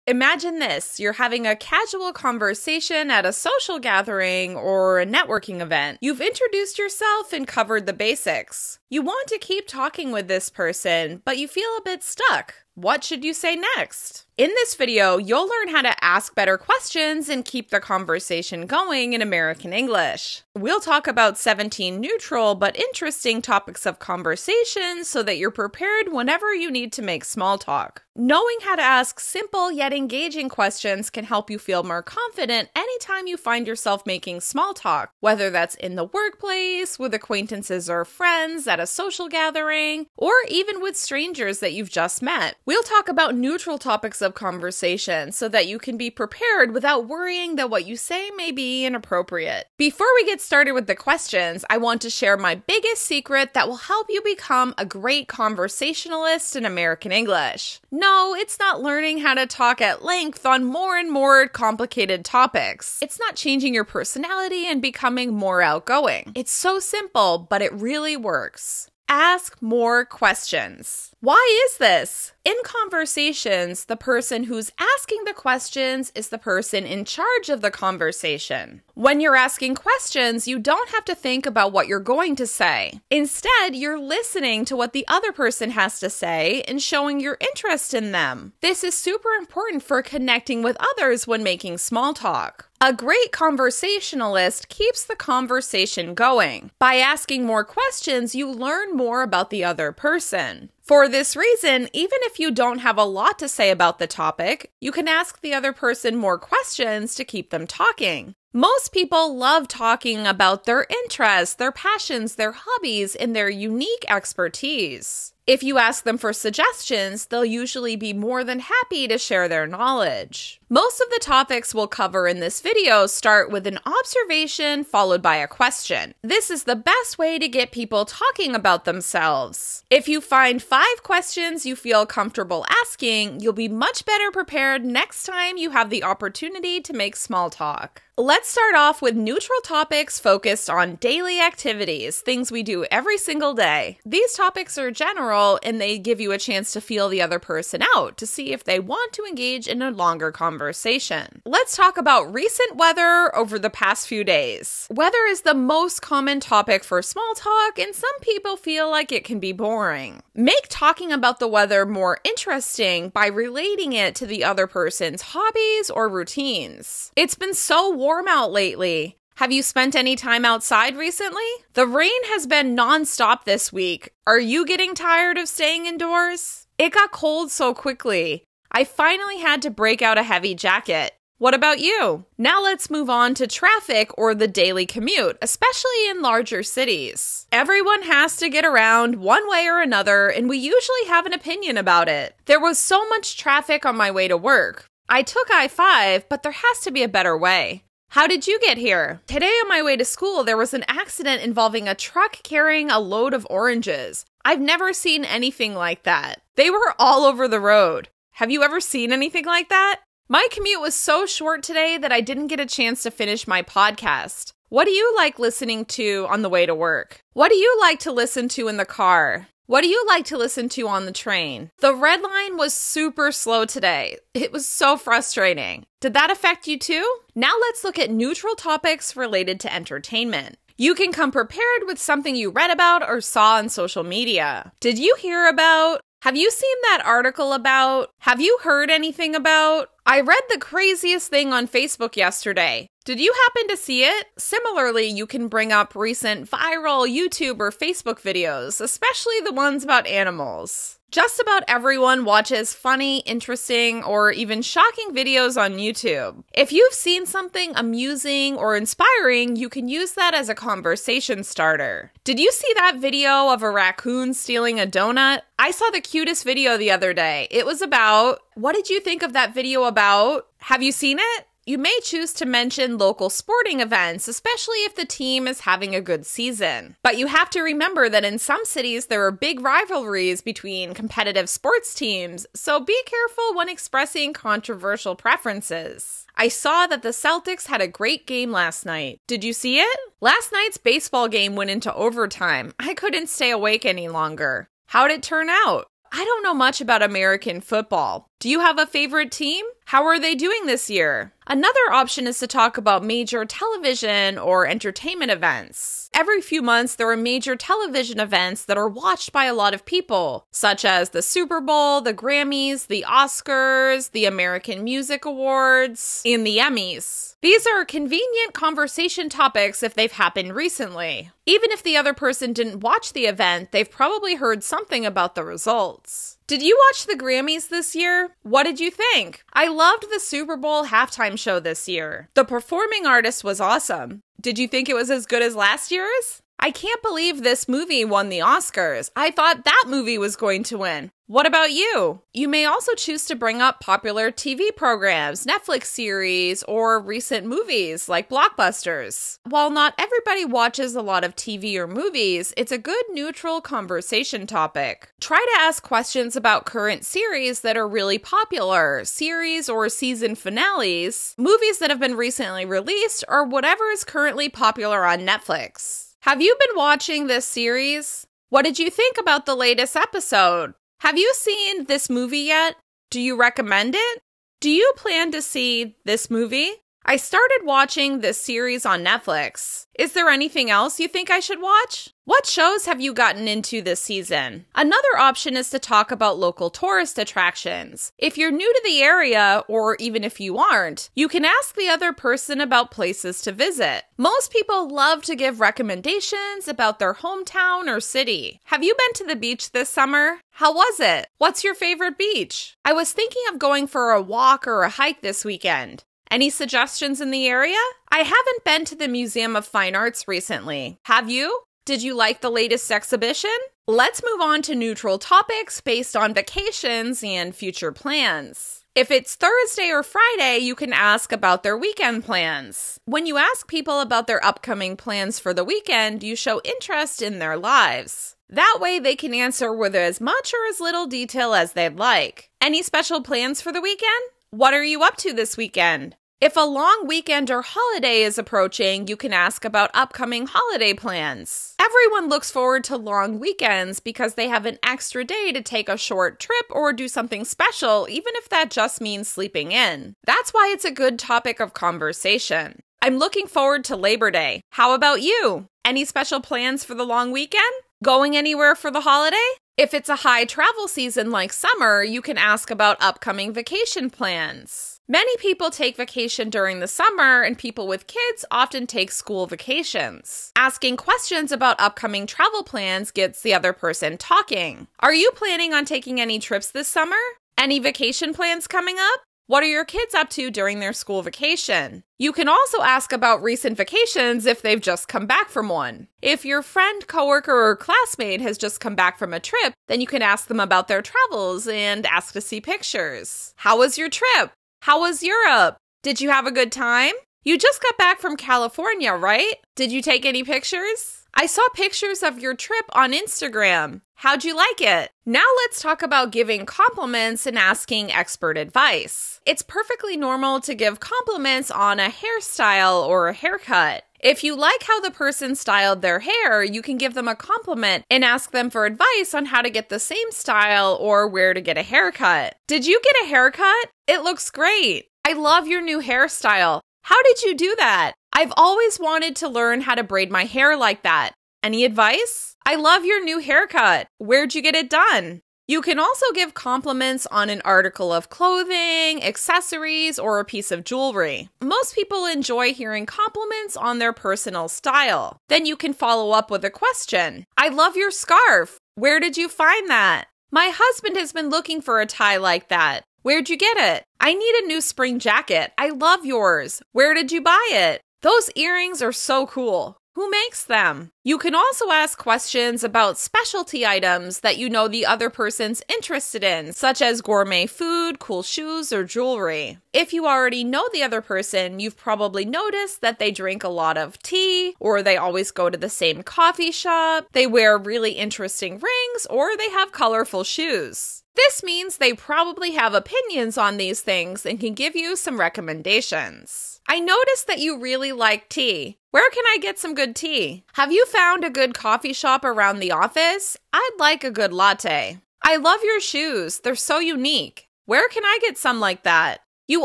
Imagine this, you're having a casual conversation at a social gathering or a networking event. You've introduced yourself and covered the basics. You want to keep talking with this person, but you feel a bit stuck. What should you say next? In this video, you'll learn how to ask better questions and keep the conversation going in American English. We'll talk about 17 neutral but interesting topics of conversation so that you're prepared whenever you need to make small talk. Knowing how to ask simple yet engaging questions can help you feel more confident anytime you find yourself making small talk, whether that's in the workplace, with acquaintances or friends, at a social gathering, or even with strangers that you've just met. We'll talk about neutral topics of conversation so that you can be prepared without worrying that what you say may be inappropriate. Before we get started with the questions, I want to share my biggest secret that will help you become a great conversationalist in American English. No, it's not learning how to talk at length on more and more complicated topics. It's not changing your personality and becoming more outgoing. It's so simple, but it really works. Ask more questions. Why is this? In conversations, the person who's asking the questions is the person in charge of the conversation. When you're asking questions, you don't have to think about what you're going to say. Instead, you're listening to what the other person has to say and showing your interest in them. This is super important for connecting with others when making small talk. A great conversationalist keeps the conversation going. By asking more questions, you learn more about the other person. For this reason, even if you don't have a lot to say about the topic, you can ask the other person more questions to keep them talking. Most people love talking about their interests, their passions, their hobbies, and their unique expertise. If you ask them for suggestions, they'll usually be more than happy to share their knowledge. Most of the topics we'll cover in this video start with an observation followed by a question. This is the best way to get people talking about themselves. If you find 5 questions you feel comfortable asking, you'll be much better prepared next time you have the opportunity to make small talk. Let's start off with neutral topics focused on daily activities, things we do every single day. These topics are general and they give you a chance to feel the other person out to see if they want to engage in a longer conversation. Let's talk about recent weather over the past few days. Weather is the most common topic for small talk and some people feel like it can be boring. Make talking about the weather more interesting by relating it to the other person's hobbies or routines. It's been so warm out lately. Have you spent any time outside recently? The rain has been non-stop this week. Are you getting tired of staying indoors? It got cold so quickly. I finally had to break out a heavy jacket. What about you? Now let's move on to traffic or the daily commute, especially in larger cities. Everyone has to get around one way or another, and we usually have an opinion about it. There was so much traffic on my way to work. I took I-5, but there has to be a better way. How did you get here? Today on my way to school, there was an accident involving a truck carrying a load of oranges. I've never seen anything like that. They were all over the road. Have you ever seen anything like that? My commute was so short today that I didn't get a chance to finish my podcast. What do you like listening to on the way to work? What do you like to listen to in the car? What do you like to listen to on the train? The red line was super slow today. It was so frustrating. Did that affect you too? Now let's look at neutral topics related to entertainment. You can come prepared with something you read about or saw on social media. Did you hear about? Have you seen that article about? Have you heard anything about? I read the craziest thing on Facebook yesterday. Did you happen to see it? Similarly, you can bring up recent viral YouTube or Facebook videos, especially the ones about animals. Just about everyone watches funny, interesting, or even shocking videos on YouTube. If you've seen something amusing or inspiring, you can use that as a conversation starter. Did you see that video of a raccoon stealing a donut? I saw the cutest video the other day. It was about, what did you think of that video about? Have you seen it? You may choose to mention local sporting events, especially if the team is having a good season. But you have to remember that in some cities there are big rivalries between competitive sports teams, so be careful when expressing controversial preferences. I saw that the Celtics had a great game last night. Did you see it? Last night's baseball game went into overtime. I couldn't stay awake any longer. How'd it turn out? I don't know much about American football. Do you have a favorite team? How are they doing this year? Another option is to talk about major television or entertainment events. Every few months, there are major television events that are watched by a lot of people, such as the Super Bowl, the Grammys, the Oscars, the American Music Awards, and the Emmys. These are convenient conversation topics if they've happened recently. Even if the other person didn't watch the event, they've probably heard something about the results. Did you watch the Grammys this year? What did you think? I loved the Super Bowl halftime show this year. The performing artist was awesome. Did you think it was as good as last year's? I can't believe this movie won the Oscars. I thought that movie was going to win. What about you? You may also choose to bring up popular TV programs, Netflix series, or recent movies like blockbusters. While not everybody watches a lot of TV or movies, it's a good neutral conversation topic. Try to ask questions about current series that are really popular, series or season finales, movies that have been recently released, or whatever is currently popular on Netflix. Have you been watching this series? What did you think about the latest episode? Have you seen this movie yet? Do you recommend it? Do you plan to see this movie? I started watching this series on Netflix. Is there anything else you think I should watch? What shows have you gotten into this season? Another option is to talk about local tourist attractions. If you're new to the area, or even if you aren't, you can ask the other person about places to visit. Most people love to give recommendations about their hometown or city. Have you been to the beach this summer? How was it? What's your favorite beach? I was thinking of going for a walk or a hike this weekend. Any suggestions in the area? I haven't been to the Museum of Fine Arts recently. Have you? Did you like the latest exhibition? Let's move on to neutral topics based on vacations and future plans. If it's Thursday or Friday, you can ask about their weekend plans. When you ask people about their upcoming plans for the weekend, you show interest in their lives. That way they can answer with as much or as little detail as they'd like. Any special plans for the weekend? What are you up to this weekend? If a long weekend or holiday is approaching, you can ask about upcoming holiday plans. Everyone looks forward to long weekends because they have an extra day to take a short trip or do something special, even if that just means sleeping in. That's why it's a good topic of conversation. I'm looking forward to Labor Day. How about you? Any special plans for the long weekend? Going anywhere for the holiday? If it's a high travel season like summer, you can ask about upcoming vacation plans. Many people take vacation during the summer, and people with kids often take school vacations. Asking questions about upcoming travel plans gets the other person talking. Are you planning on taking any trips this summer? Any vacation plans coming up? What are your kids up to during their school vacation? You can also ask about recent vacations if they've just come back from one. If your friend, coworker, or classmate has just come back from a trip, then you can ask them about their travels and ask to see pictures. How was your trip? How was Europe? Did you have a good time? You just got back from California, right? Did you take any pictures? I saw pictures of your trip on Instagram. How'd you like it? Now let's talk about giving compliments and asking expert advice. It's perfectly normal to give compliments on a hairstyle or a haircut. If you like how the person styled their hair, you can give them a compliment and ask them for advice on how to get the same style or where to get a haircut. Did you get a haircut? It looks great. I love your new hairstyle. How did you do that? I've always wanted to learn how to braid my hair like that. Any advice? I love your new haircut. Where'd you get it done? You can also give compliments on an article of clothing, accessories, or a piece of jewelry. Most people enjoy hearing compliments on their personal style. Then you can follow up with a question. I love your scarf. Where did you find that? My husband has been looking for a tie like that. Where'd you get it? I need a new spring jacket. I love yours. Where did you buy it? Those earrings are so cool. Who makes them? You can also ask questions about specialty items that you know the other person's interested in, such as gourmet food, cool shoes, or jewelry. If you already know the other person, you've probably noticed that they drink a lot of tea, or they always go to the same coffee shop, they wear really interesting rings, or they have colorful shoes. This means they probably have opinions on these things and can give you some recommendations. I noticed that you really like tea. Where can I get some good tea? Have you found a good coffee shop around the office? I'd like a good latte. I love your shoes. They're so unique. Where can I get some like that? You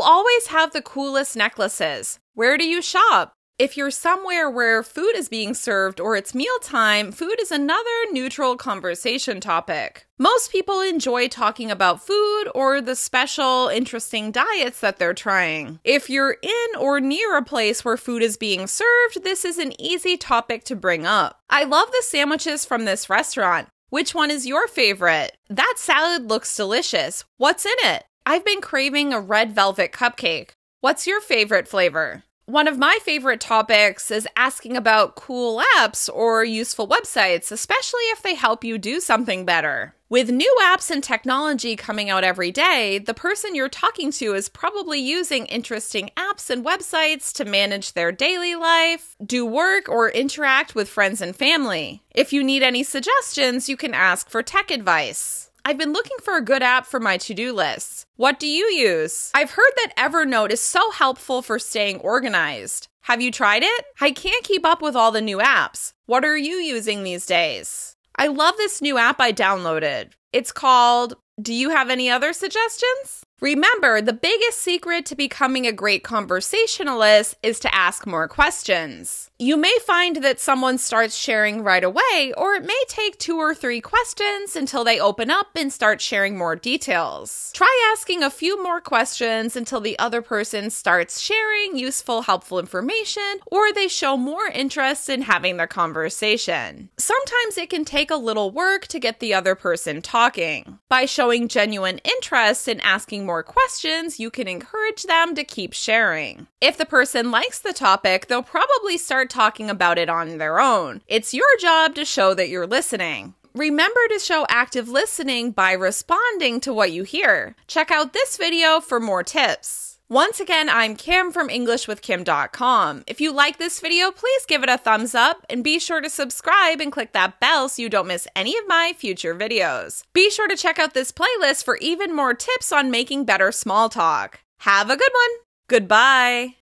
always have the coolest necklaces. Where do you shop? If you're somewhere where food is being served or it's mealtime, food is another neutral conversation topic. Most people enjoy talking about food or the special, interesting diets that they're trying. If you're in or near a place where food is being served, this is an easy topic to bring up. I love the sandwiches from this restaurant. Which one is your favorite? That salad looks delicious. What's in it? I've been craving a red velvet cupcake. What's your favorite flavor? One of my favorite topics is asking about cool apps or useful websites, especially if they help you do something better. With new apps and technology coming out every day, the person you're talking to is probably using interesting apps and websites to manage their daily life, do work, or interact with friends and family. If you need any suggestions, you can ask for tech advice. I've been looking for a good app for my to-do lists. What do you use? I've heard that Evernote is so helpful for staying organized. Have you tried it? I can't keep up with all the new apps. What are you using these days? I love this new app I downloaded. It's called, do you have any other suggestions? Remember, the biggest secret to becoming a great conversationalist is to ask more questions. You may find that someone starts sharing right away, or it may take 2 or 3 questions until they open up and start sharing more details. Try asking a few more questions until the other person starts sharing useful, helpful information, or they show more interest in having the conversation. Sometimes it can take a little work to get the other person talking. By showing genuine interest and asking more questions, you can encourage them to keep sharing. If the person likes the topic, they'll probably start talking about it on their own. It's your job to show that you're listening. Remember to show active listening by responding to what you hear. Check out this video for more tips. Once again, I'm Kim from EnglishWithKim.com. If you like this video, please give it a thumbs up and be sure to subscribe and click that bell so you don't miss any of my future videos. Be sure to check out this playlist for even more tips on making better small talk. Have a good one. Goodbye.